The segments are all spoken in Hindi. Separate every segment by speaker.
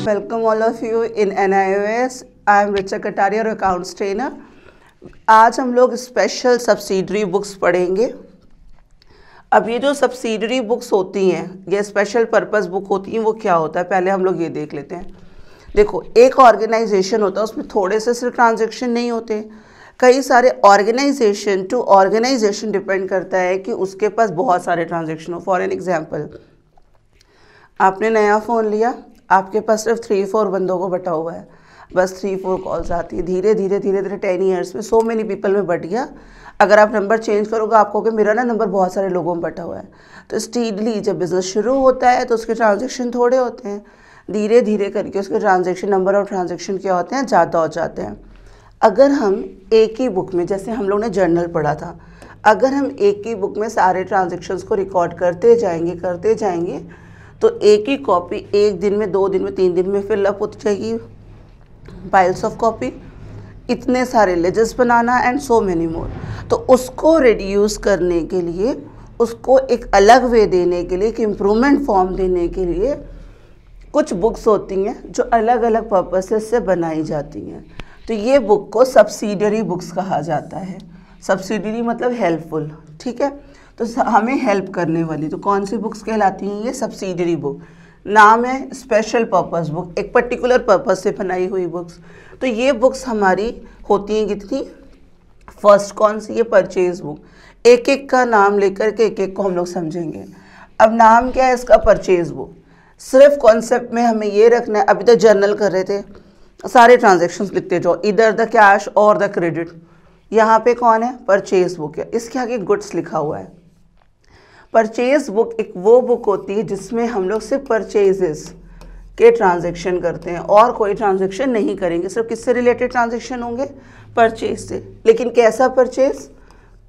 Speaker 1: Welcome all of you in NIOS. I am Richa Kataria, accounts trainer. आज हम लोग स्पेशल सब्सिडरी बुक्स पढ़ेंगे। अब ये जो सब्सिडरी बुक्स होती हैं, ये स्पेशल पर्पस बुक होती हैं, वो क्या होता है पहले हम लोग ये देख लेते हैं। देखो, एक ऑर्गेनाइजेशन होता है, उसमें थोड़े से सिर्फ ट्रांजेक्शन नहीं होते, कई सारे ऑर्गेनाइजेशन टू ऑर्गेनाइजेशन डिपेंड करता है कि उसके पास बहुत सारे ट्रांजेक्शन हो। फॉर एन एग्जाम्पल, आपने नया फ़ोन लिया, आपके पास सिर्फ 3-4 बंदों को बटा हुआ है, बस 3-4 कॉल्स आती है। धीरे धीरे 10 ईयर्स में सो मेनी पीपल में बट गया। अगर आप नंबर चेंज करोगे, आपको कि मेरा ना नंबर बहुत सारे लोगों में बटा हुआ है। तो स्टीडली जब बिज़नेस शुरू होता है तो उसके ट्रांजेक्शन थोड़े होते हैं, धीरे धीरे करके उसके ट्रांजेक्शन, नंबर ऑफ ट्रांजेक्शन क्या होते हैं, ज़्यादा हो जाते हैं। अगर हम एक ही बुक में, जैसे हम लोग ने जर्नल पढ़ा था, अगर हम एक ही बुक में सारे ट्रांजेक्शन्स को रिकॉर्ड करते जाएंगे तो एक ही कॉपी 1 दिन में, 2 दिन में, 3 दिन में फिलअप हो जाएगी, पाइल्स ऑफ कॉपी, इतने सारे laissez banana and so many more. तो उसको रिड्यूस करने के लिए, उसको एक अलग वे देने के लिए, एक इम्प्रूवमेंट फॉर्म देने के लिए कुछ बुक्स होती हैं जो अलग अलग पर्पसेस से बनाई जाती हैं। तो ये बुक को सब्सिडियरी बुक्स कहा जाता है। सब्सिडियरी मतलब हेल्पफुल, ठीक है। तो हमें हेल्प करने वाली तो कौन सी बुक्स कहलाती हैं? ये सब्सिडियरी बुक। नाम है स्पेशल पर्पस बुक, एक पर्टिकुलर पर्पस से बनाई हुई बुक्स। तो ये बुक्स हमारी होती हैं कितनी? फर्स्ट कौन सी? ये परचेज बुक। एक एक का नाम लेकर के एक एक को हम लोग समझेंगे। अब नाम क्या है इसका? Purchase book. सिर्फ कॉन्सेप्ट में हमें ये रखना है, अभी तो जर्नल कर रहे थे, सारे ट्रांजेक्शन्स लिखते जाओ, इधर द कैश और द क्रेडिट। यहाँ पे कौन है? परचेज बुक है, इसके आगे गुड्स लिखा हुआ है। परचेज बुक एक वो बुक होती है जिसमें हम लोग सिर्फ परचेजेस के ट्रांजेक्शन करते हैं और कोई ट्रांजेक्शन नहीं करेंगे। सिर्फ किससे रिलेटेड ट्रांजेक्शन होंगे? परचेज से। लेकिन कैसा परचेज?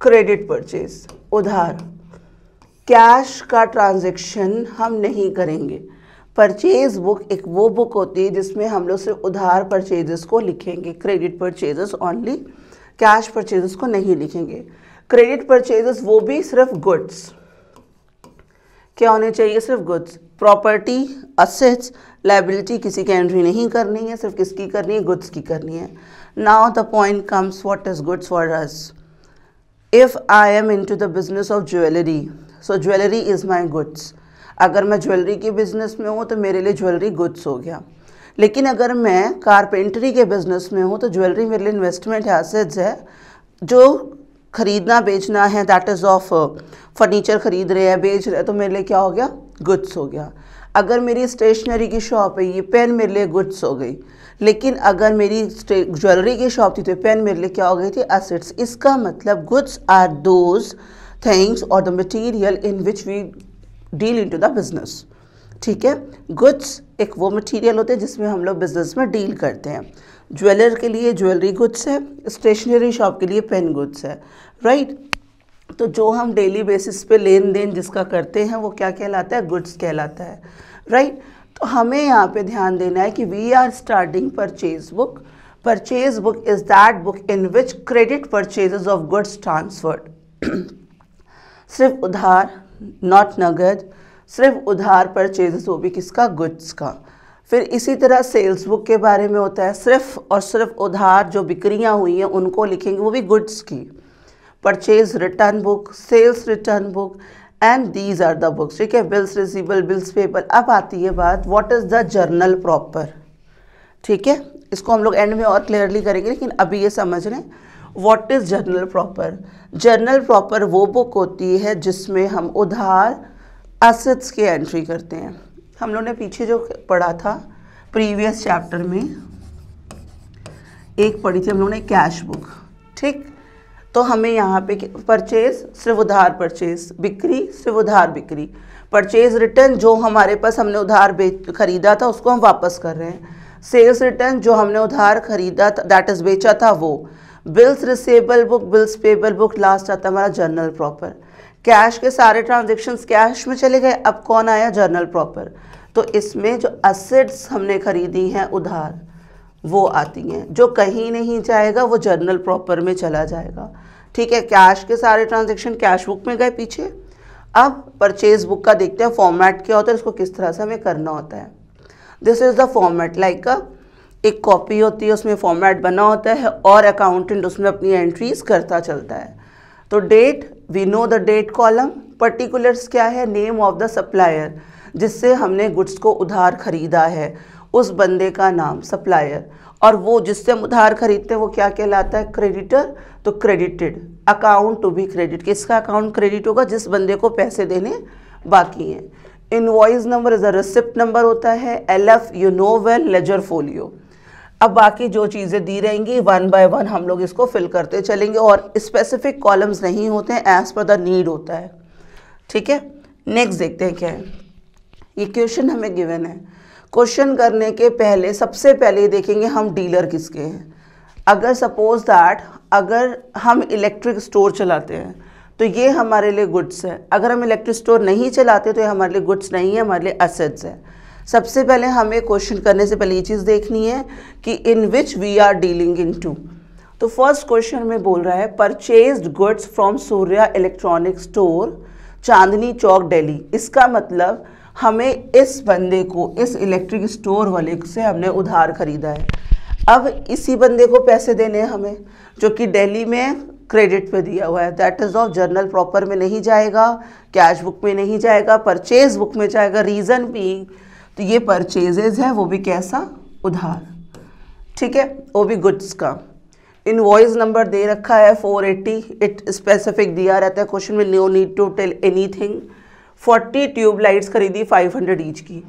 Speaker 1: क्रेडिट परचेज, उधार। कैश का ट्रांजेक्शन हम नहीं करेंगे। परचेज बुक एक वो बुक होती है जिसमें हम लोग सिर्फ उधार परचेजेस को लिखेंगे, credit purchases only, cash purchases को नहीं लिखेंगे। क्रेडिट परचेजेस वो भी सिर्फ गुड्स। क्या होने चाहिए? सिर्फ गुड्स। प्रॉपर्टी, असेट्स, लायबिलिटी किसी की एंट्री नहीं करनी है, सिर्फ किसकी करनी है? गुड्स की करनी है। Now the point comes, what is goods for us? If I am into the business of jewellery, so jewellery is my goods. अगर मैं ज्वेलरी के बिजनेस में हूँ तो मेरे लिए ज्वेलरी गुड्स हो गया। लेकिन अगर मैं कारपेंटरी के बिजनेस में हूँ तो ज्वेलरी मेरे लिए इन्वेस्टमेंट है, एसेट्स है, जो खरीदना बेचना है, दैट इज़ ऑफ फर्नीचर खरीद रहे हैं, बेच रहे हैं, तो मेरे लिए क्या हो गया? गुड्स हो गया। अगर मेरी स्टेशनरी की शॉप है, ये पेन मेरे लिए गुड्स हो गई। लेकिन अगर मेरी ज्वेलरी की शॉप थी तो पेन मेरे लिए क्या हो गई थी? एसेट्स। इसका मतलब गुड्स आर दोज थिंग्स और the material in which we deal into the business, ठीक है। गुड्स एक वो मटेरियल होते हैं जिसमें हम लोग बिजनेस में डील करते हैं। ज्वेलर के लिए ज्वेलरी गुड्स है, स्टेशनरी शॉप के लिए पेन गुड्स है, राइट। तो जो हम डेली बेसिस पे लेन देन जिसका करते हैं वो क्या कहलाता है? गुड्स कहलाता है, राइट। तो हमें यहाँ पे ध्यान देना है कि we are starting purchase book. Purchase book is that book in which credit purchases of goods transferred. सिर्फ उधार, नॉट नगद, सिर्फ उधार परचेजेस, वो भी किसका? गुड्स का। फिर इसी तरह सेल्स बुक के बारे में होता है, सिर्फ और सिर्फ उधार जो बिक्रियां हुई हैं उनको लिखेंगे, वो भी गुड्स की। Purchase return book, sales return book, and these are the books, ठीक है। Bills receivable, bills payable. अब आती है बात, what is the journal proper, ठीक है। इसको हम लोग एंड में और क्लियरली करेंगे, लेकिन अभी ये समझ रहे हैं what is journal proper. Journal proper वो बुक होती है जिसमें हम उधार एसेट्स की एंट्री करते हैं। हम लोगों ने पीछे जो पढ़ा था प्रीवियस चैप्टर में, एक पढ़ी थी हम लोगों ने कैश बुक, ठीक। तो हमें यहाँ पे परचेज सिर्फ उधार परचेज, बिक्री सिर्फ उधार बिक्री, परचेज रिटर्न जो हमारे पास हमने उधार खरीदा था उसको हम वापस कर रहे हैं, सेल्स रिटर्न जो हमने उधार खरीदा था दैट इज बेचा था वो, bills receivable book, bills payable book, last आता हमारा जर्नल प्रॉपर। कैश के सारे ट्रांजेक्शन्स कैश में चले गए, अब कौन आया? Journal proper. तो इसमें जो असेट्स हमने खरीदी हैं उधार वो आती हैं, जो कहीं नहीं जाएगा वो जर्नल प्रॉपर में चला जाएगा, ठीक है। कैश के सारे ट्रांजेक्शन कैश बुक में गए पीछे। अब परचेज बुक का देखते हैं फॉर्मेट क्या होता है, इसको किस तरह से हमें करना होता है। This is the format, like एक कॉपी होती है, उसमें फॉर्मेट बना होता है और अकाउंटेंट उसमें अपनी एंट्रीज करता चलता है। तो date, we know the date column. Particulars क्या है, नेम ऑफ द सप्लायर, जिससे हमने गुड्स को उधार खरीदा है, उस बंदे का नाम सप्लायर, और वो जिससे हम उधार खरीदते हैं वो क्या कहलाता है, क्रेडिटर। तो credited, account to be credit, किसका अकाउंट क्रेडिट होगा, जिस बंदे को पैसे देने बाकी हैं। Invoice number is a receipt number होता है। LF you know well, ledger folio. अब बाकी जो चीज़ें दी रहेंगी वन बाय वन हम लोग इसको फिल करते चलेंगे, और स्पेसिफिक कॉलम्स नहीं होते हैं, एज पर द नीड होता है। ठीक है, नेक्स्ट देखते हैं क्या है। ये क्वेश्चन हमें गिवन है। क्वेश्चन करने के पहले सबसे पहले देखेंगे हम डीलर किसके हैं। अगर सपोज दैट अगर हम इलेक्ट्रिक स्टोर चलाते हैं तो ये हमारे लिए गुड्स है। अगर हम इलेक्ट्रिक स्टोर नहीं चलाते तो ये हमारे लिए गुड्स नहीं है, हमारे लिए एसेट्स है। सबसे पहले हमें क्वेश्चन करने से पहले ये चीज़ देखनी है कि in which we are dealing in to. तो फर्स्ट क्वेश्चन में बोल रहा है purchased goods from Surya electronic store, Chandni Chowk, Delhi. इसका मतलब हमें इस बंदे को, इस इलेक्ट्रिक स्टोर वाले से हमने उधार खरीदा है। अब इसी बंदे को पैसे देने हैं हमें, जो कि दिल्ली में क्रेडिट पे दिया हुआ है। That is of journal proper में नहीं जाएगा, कैश बुक में नहीं जाएगा, परचेज बुक में जाएगा। रीज़न भी, तो ये परचेजेज है, वो भी कैसा, उधार। ठीक है, वो भी गुड्स का। इनवॉइस नंबर दे रखा है 480, इट स्पेसिफिक दिया रहता है क्वेश्चन में, no need to tell anything. 40 tube lights खरीदी 500 ईच की।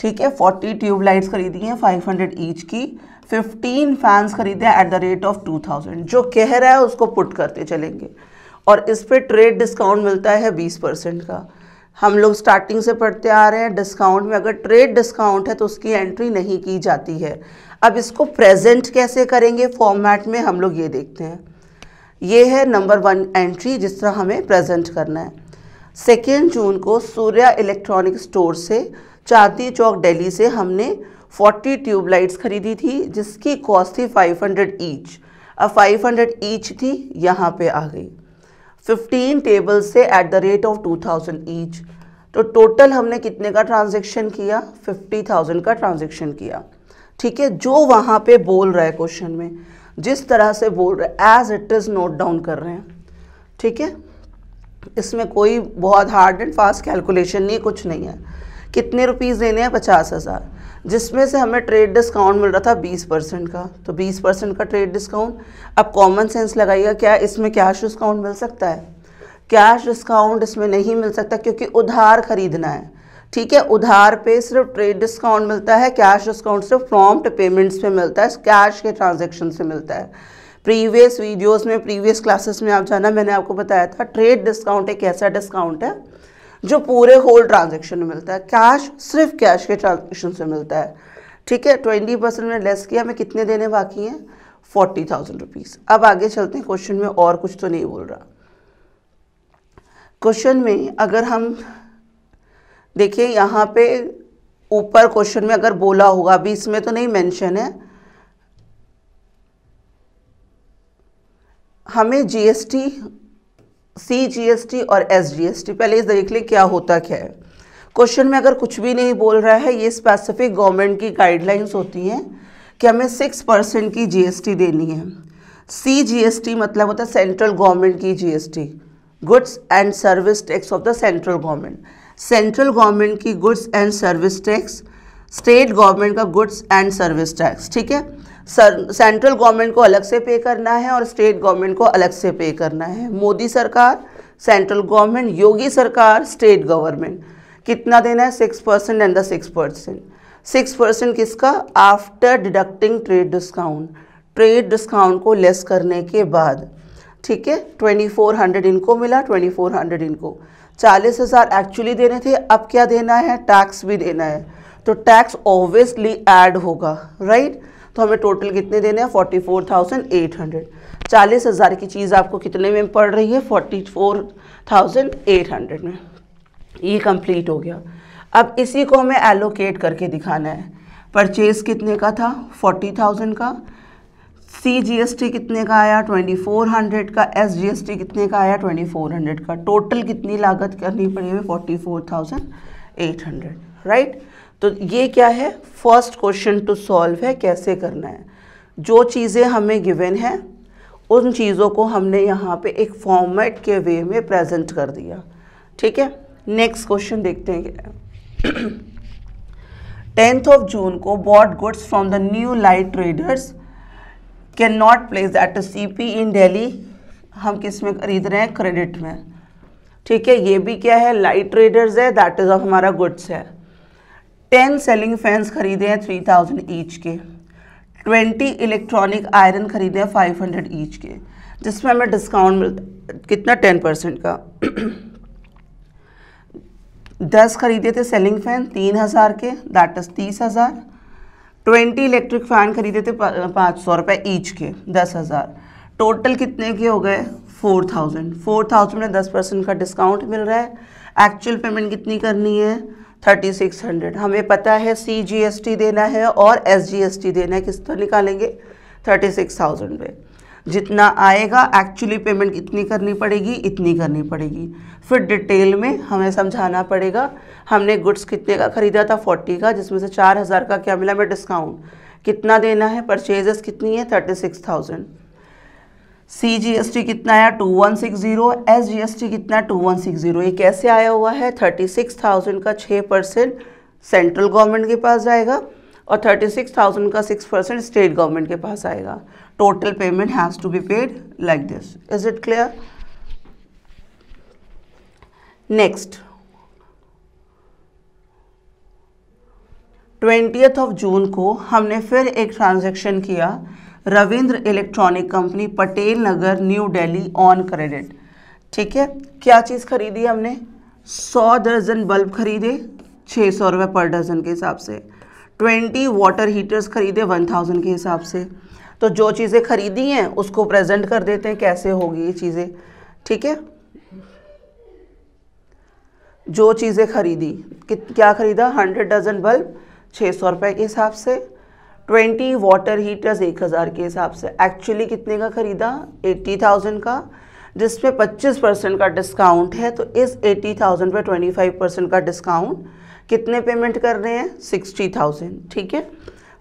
Speaker 1: ठीक है, 40 ट्यूब लाइट्स खरीदी हैं 500 ईच की। 15 फैंस खरीदे एट द रेट ऑफ 2000। जो कह रहा है उसको पुट करते चलेंगे, और इस पर ट्रेड डिस्काउंट मिलता है 20% का। हम लोग स्टार्टिंग से पढ़ते आ रहे हैं, डिस्काउंट में अगर ट्रेड डिस्काउंट है तो उसकी एंट्री नहीं की जाती है। अब इसको प्रेजेंट कैसे करेंगे फॉर्मेट में, हम लोग ये देखते हैं। ये है नंबर 1 एंट्री, जिस तरह हमें प्रेजेंट करना है। 2 जून को सूर्या इलेक्ट्रॉनिक स्टोर से चांदनी चौक दिल्ली से हमने 40 ट्यूब लाइट्स खरीदी थी, जिसकी कॉस्ट थी 500 ईच। अब 500 ईच थी, यहाँ पे आ गई। 15 टेबल से at the rate of 2000 each. तो टोटल हमने कितने का ट्रांजेक्शन किया, 50,000 का ट्रांजेक्शन किया। ठीक है, जो वहाँ पे बोल रहा है क्वेश्चन में, जिस तरह से बोल रहा है as it is note down कर रहे हैं। ठीक है, इसमें कोई बहुत हार्ड एंड फास्ट कैलकुलेशन नहीं, कुछ नहीं है। कितने रुपीज़ देने हैं, 50,000, जिसमें से हमें ट्रेड डिस्काउंट मिल रहा था 20% का। तो 20% का ट्रेड डिस्काउंट। अब कॉमन सेंस लगाइएगा, क्या इसमें कैश डिस्काउंट मिल सकता है? कैश डिस्काउंट इसमें नहीं मिल सकता, क्योंकि उधार खरीदना है। ठीक है, उधार पे सिर्फ ट्रेड डिस्काउंट मिलता है, कैश डिस्काउंट सिर्फ प्रॉम्प्ट पेमेंट्स पे मिलता है, कैश के ट्रांजेक्शन से मिलता है। प्रीवियस वीडियोस में, प्रीवियस क्लासेस में आप जाना, मैंने आपको बताया था ट्रेड डिस्काउंट एक ऐसा डिस्काउंट है जो पूरे होल ट्रांजेक्शन में मिलता है। कैश सिर्फ कैश के ट्रांजेक्शन से मिलता है। ठीक है, 20% में लेस किया, हमें कितने देने बाकी हैं, 40,000 रुपीज़। अब आगे चलते हैं, क्वेश्चन में और कुछ तो नहीं बोल रहा। क्वेश्चन में अगर हम देखिए, यहाँ पे ऊपर क्वेश्चन में अगर बोला होगा, अभी इसमें तो नहीं मेंशन है, हमें GST, CGST और SGST, पहले इस देख ले क्या होता क्या है। क्वेश्चन में अगर कुछ भी नहीं बोल रहा है, ये स्पेसिफिक गवर्नमेंट की गाइडलाइंस होती हैं कि हमें 6% की GST देनी है। CGST मतलब होता है सेंट्रल गवर्नमेंट की GST, goods and service tax of the central government. Central government की goods and service tax, state government का गुड्स एंड सर्विस टैक्स। ठीक है, सेंट्रल गवर्नमेंट को अलग से पे करना है और स्टेट गवर्नमेंट को अलग से पे करना है। मोदी सरकार सेंट्रल गवर्नमेंट, योगी सरकार स्टेट गवर्नमेंट। कितना देना है, 6% एंड द 6%। 6% किसका, after deducting trade discount, trade discount को लेस करने के बाद। ठीक है, 2400 इनको मिला, 2400 इनको। 40,000 एक्चुअली देने थे, अब क्या देना है, टैक्स भी देना है, तो टैक्स ऑब्वियसली ऐड होगा, राइट। तो हमें टोटल कितने देने हैं, 44,800। 40,000 की चीज़ आपको कितने में पड़ रही है, 44,800 में। ये कंप्लीट हो गया। अब इसी को हमें एलोकेट करके दिखाना है। परचेज कितने का था, 40,000 का। CGST कितने का आया, 2400 का। SGST कितने का आया, 2400 का। टोटल कितनी लागत करनी पड़ी हमें, 44,800, राइट। तो ये क्या है, फर्स्ट क्वेश्चन टू सॉल्व है, कैसे करना है। जो चीज़ें हमें गिवन है उन चीज़ों को हमने यहाँ पे एक फॉर्मेट के वे में प्रेजेंट कर दिया, ठीक है। नेक्स्ट क्वेश्चन देखते हैं क्या है। 10th जून को bought goods from the new light traders can not place that CP in Delhi. हम किस में खरीद रहे हैं, क्रेडिट में, ठीक है। ये भी क्या है, लाइट ट्रेडर्स है, दैट इज ऑफ हमारा गुड्स है। 10 सेलिंग फैंस खरीदे हैं 3000 ईच के। 20 इलेक्ट्रॉनिक आयरन खरीदे हैं 500 ईच के, जिसमें हमें डिस्काउंट मिलता कितना, 10% का। 10 खरीदे थे सेलिंग फैन 3000 के, दैट इज 30,000। 20 इलेक्ट्रिक फैन खरीदे थे 500 रुपये ईच के, 10,000। टोटल कितने के हो गए, 4000। 4000 में 10% का डिस्काउंट मिल रहा है। एक्चुअल पेमेंट कितनी करनी है, 3600। हमें पता है CGST देना है और SGST देना है, किस पर निकालेंगे, 36,000 पे। जितना आएगा एक्चुअली पेमेंट कितनी करनी पड़ेगी, इतनी करनी पड़ेगी। फिर डिटेल में हमें समझाना पड़ेगा। हमने गुड्स कितने का खरीदा था, 40 का, जिसमें से 4000 का क्या मिला हमें डिस्काउंट, कितना देना है, परचेजेस कितनी है, 36,000। CGST कितना आया, 2160। SGST कितना, 2160। ये कैसे आया हुआ है, 36,000 का 6% सेंट्रल गवर्नमेंट के पास जाएगा और 36,000 का 6% स्टेट गवर्नमेंट के पास आएगा। Total payment has to be paid like this. Is it clear? Next, 20th June को हमने फिर एक ट्रांजैक्शन किया Ravindra electronic company, Patel Nagar, New Delhi, on credit, ठीक है। क्या चीज़ खरीदी हमने, 100 दर्जन बल्ब खरीदे 600 रुपये पर डजन के हिसाब से। 20 वाटर हीटर्स खरीदे 1000 के हिसाब से। तो जो चीज़ें खरीदी हैं उसको प्रेजेंट कर देते हैं, कैसे होगी ये चीज़ें, ठीक है। जो चीज़ें खरीदी, क्या खरीदा, 100 दर्जन बल्ब 600 रुपये के हिसाब से। 20 वाटर हीटर्स 1000 के हिसाब से। एक्चुअली कितने का खरीदा, 80,000 का, जिसमें 25% का डिस्काउंट है। तो इस 80,000 पे 25% का डिस्काउंट कितने पेमेंट कर रहे हैं, 60,000, ठीक है।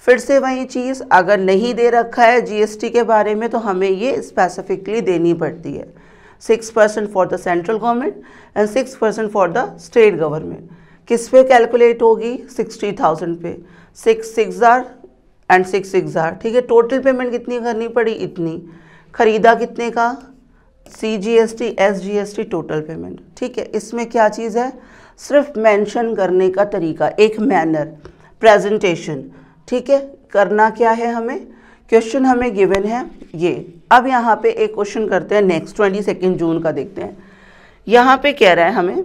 Speaker 1: फिर से वही चीज़, अगर नहीं दे रखा है GST के बारे में तो हमें ये स्पेसिफिकली देनी पड़ती है। 6% for the central government and 6% for the state government. किस पे कैलकुलेट होगी, 60,000 पे। 6,600 एंड 6,600, ठीक है। टोटल पेमेंट कितनी करनी पड़ी, इतनी। खरीदा कितने का, CGST SGST टोटल पेमेंट, ठीक है। इसमें क्या चीज़ है, सिर्फ मेंशन करने का तरीका, एक मैनर, प्रेजेंटेशन, ठीक है। करना क्या है हमें, क्वेश्चन हमें गिवन है ये। अब यहाँ पे एक क्वेश्चन करते हैं नेक्स्ट, 22 जून का देखते हैं। यहाँ पे कह रहा है हमें,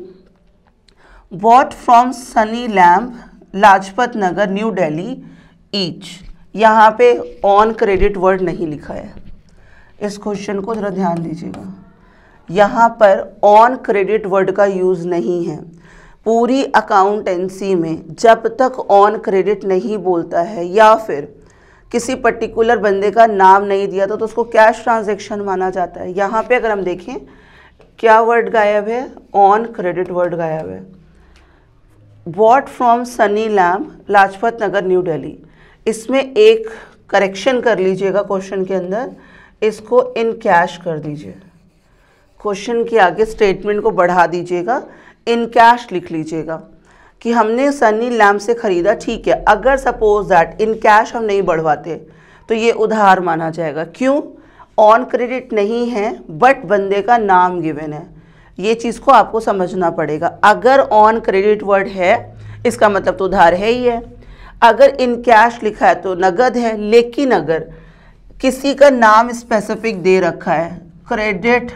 Speaker 1: bought from Sunny lamp, Lajpat Nagar, New Delhi, each. यहाँ पे ऑन क्रेडिट वर्ड नहीं लिखा है, इस क्वेश्चन को जरा ध्यान दीजिएगा। यहाँ पर ऑन क्रेडिट वर्ड का यूज़ नहीं है। पूरी अकाउंटेंसी में जब तक ऑन क्रेडिट नहीं बोलता है या फिर किसी पर्टिकुलर बंदे का नाम नहीं दिया तो उसको कैश ट्रांजैक्शन माना जाता है। यहाँ पे अगर हम देखें क्या वर्ड गायब है, ऑन क्रेडिट वर्ड गायब है। Bought from Sunny lamp, Lajpat Nagar, New Delhi. इसमें एक करेक्शन कर लीजिएगा क्वेश्चन के अंदर, इसको इन कैश कर दीजिए। क्वेश्चन के आगे स्टेटमेंट को बढ़ा दीजिएगा, इन कैश लिख लीजिएगा कि हमने सनी लैम्प से ख़रीदा, ठीक है। अगर सपोज दैट इन कैश हम नहीं बढ़वाते तो ये उधार माना जाएगा। क्यों, ऑन क्रेडिट नहीं है बट बंदे का नाम गिवन है। ये चीज़ को आपको समझना पड़ेगा। अगर ऑन क्रेडिट वर्ड है इसका मतलब तो उधार है ही है। अगर इन कैश लिखा है तो नगद है। लेकिन अगर किसी का नाम स्पेसिफिक दे रखा है, क्रेडिट,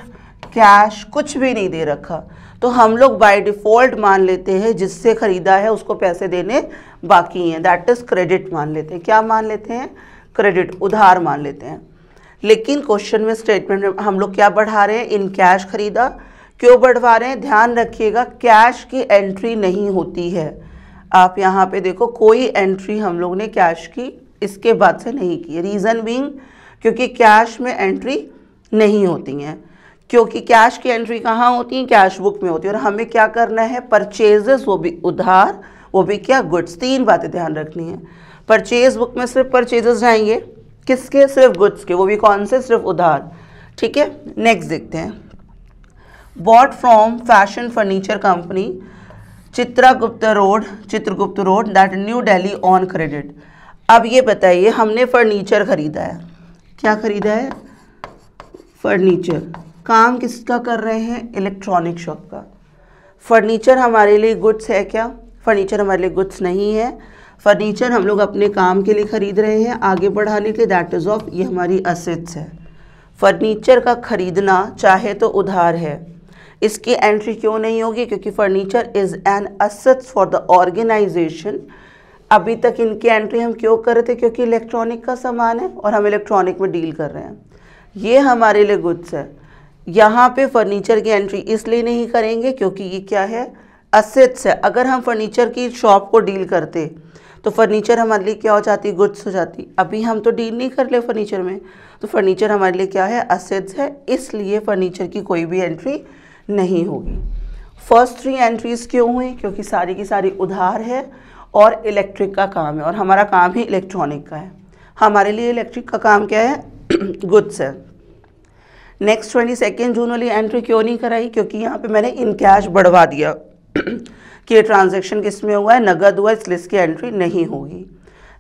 Speaker 1: कैश, कुछ भी नहीं दे रखा, तो हम लोग बाय डिफ़ॉल्ट मान लेते हैं जिससे ख़रीदा है उसको पैसे देने बाकी हैं, दैट इज़ क्रेडिट मान लेते हैं। क्या मान लेते हैं, क्रेडिट, उधार मान लेते हैं। लेकिन क्वेश्चन में स्टेटमेंट में हम लोग क्या बढ़ा रहे हैं, इन कैश खरीदा। क्यों बढ़वा रहे हैं, ध्यान रखिएगा, कैश की एंट्री नहीं होती है। आप यहाँ पे देखो, कोई एंट्री हम लोग ने कैश की इसके बाद से नहीं की। रीज़न बीइंग, क्योंकि कैश में एंट्री नहीं होती हैं। क्योंकि कैश की एंट्री कहाँ होती है, कैश बुक में होती है। और हमें क्या करना है, परचेजेस, वो भी उधार, वो भी क्या, गुड्स। 3 बातें ध्यान रखनी है। परचेज बुक में सिर्फ परचेजेस जाएंगे, किसके, सिर्फ गुड्स के, वो भी कौन से, सिर्फ उधार। ठीक है, नेक्स्ट देखते हैं। Bought from fashion furniture company Chitragupta road that new Delhi on credit. अब ये बताइए, हमने फर्नीचर खरीदा है, क्या खरीदा है, फर्नीचर। काम किसका कर रहे हैं, इलेक्ट्रॉनिक शॉप का। फर्नीचर हमारे लिए गुड्स है क्या, फर्नीचर हमारे लिए गुड्स नहीं है। फर्नीचर हम लोग अपने काम के लिए खरीद रहे हैं, आगे बढ़ाने के लिए, दैट इज ऑफ, ये हमारी असेट्स है। फर्नीचर का खरीदना चाहे तो उधार है, इसकी एंट्री क्यों नहीं होगी, क्योंकि furniture is an assets for the organisation. अभी तक इनकी एंट्री हम क्यों कर रहे थे, क्योंकि इलेक्ट्रॉनिक का सामान है और हम इलेक्ट्रॉनिक में डील कर रहे हैं, ये हमारे लिए गुड्स है। यहाँ पे फर्नीचर की एंट्री इसलिए नहीं करेंगे क्योंकि ये क्या है, असेट्स है। अगर हम फर्नीचर की शॉप को डील करते तो फर्नीचर हमारे लिए क्या हो जाती, गुड्स हो जाती। अभी हम तो डील नहीं कर रहे फर्नीचर में, तो फर्नीचर हमारे लिए क्या है, असेट्स है, इसलिए फर्नीचर की कोई भी एंट्री नहीं होगी। फर्स्ट 3 एंट्रीज क्यों हुई, क्योंकि सारी की सारी उधार है और इलेक्ट्रिक का काम है, और हमारा काम ही इलेक्ट्रॉनिक का है। हमारे लिए इलेक्ट्रिक का काम क्या है, गुड्स है। नेक्स्ट 22 जून वाली एंट्री क्यों नहीं कराई, क्योंकि यहाँ पे मैंने इन कैश बढ़वा दिया कि ये ट्रांजैक्शन किस में हुआ है, नगद हुआ, इसलिए इसकी एंट्री नहीं होगी।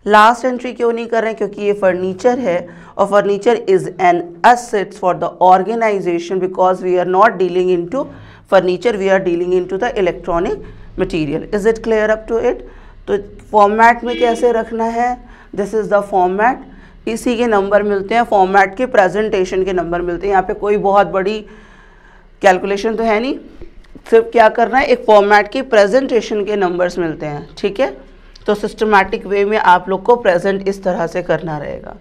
Speaker 1: लास्ट एंट्री क्यों नहीं कर रहे हैं, क्योंकि ये फर्नीचर है और furniture is an assets for the organisation, because we are not dealing into furniture, we are dealing into the electronic material. Is it clear up to it. तो फॉर्मेट में कैसे रखना है, दिस इज द फॉर्मेट, इसी के नंबर मिलते हैं, फॉर्मेट के प्रेजेंटेशन के नंबर मिलते हैं। यहाँ पे कोई बहुत बड़ी कैलकुलेशन तो है नहीं, सिर्फ क्या करना है, एक फॉर्मेट की प्रेजेंटेशन के नंबर्स मिलते हैं। ठीक है, तो सिस्टमैटिक वे में आप लोग को प्रेजेंट इस तरह से करना रहेगा।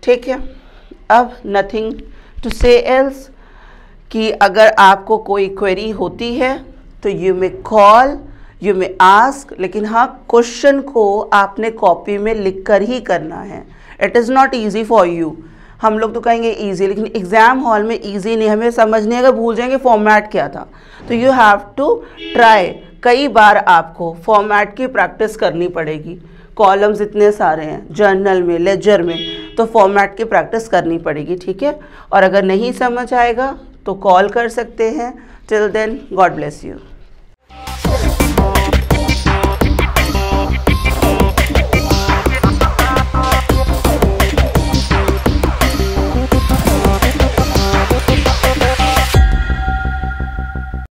Speaker 1: ठीक है, अब नथिंग टू से एल्स, कि अगर आपको कोई क्वेरी होती है तो you may call, you may ask, लेकिन हाँ, क्वेश्चन को आपने कॉपी में लिख कर ही करना है। It is not easy for you. हम लोग तो कहेंगे ईजी, लेकिन एग्ज़ाम हॉल में ईजी नहीं, हमें समझने, अगर भूल जाएंगे फॉर्मेट क्या था, तो यू हैव टू ट्राई। कई बार आपको फॉर्मेट की प्रैक्टिस करनी पड़ेगी, कॉलम्स इतने सारे हैं जर्नल में, लेजर में, तो फॉर्मेट की प्रैक्टिस करनी पड़ेगी। ठीक है, और अगर नहीं समझ आएगा तो कॉल कर सकते हैं। Till then, God bless you.